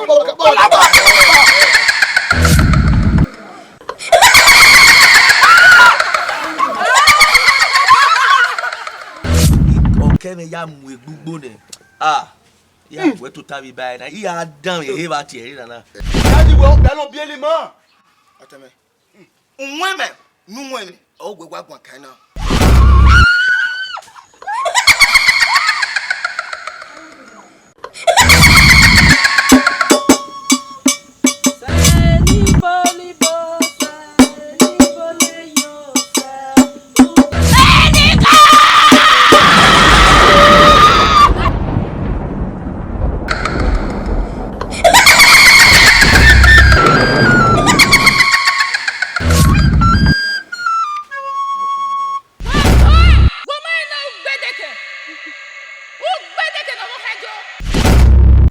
Okay, yam with bune. Ah, yeah, we're to Tavi by now. He had done it about here. Daddy, well, they're not being man. Women, no women. Oh, we work one kind of.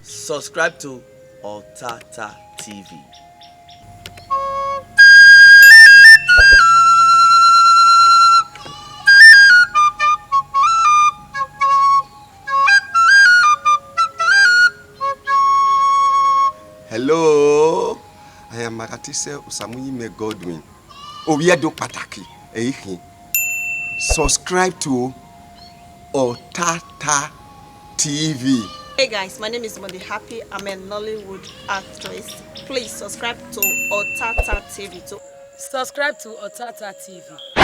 Subscribe to Otata TV. Hello, I am Maratise Usamuyi Godwin. Oyedo Pataki. Subscribe to Otata TV. Hey guys, my name is Monday Happy. I'm a Nollywood actress. Please subscribe to Otata TV. Subscribe to Otata TV.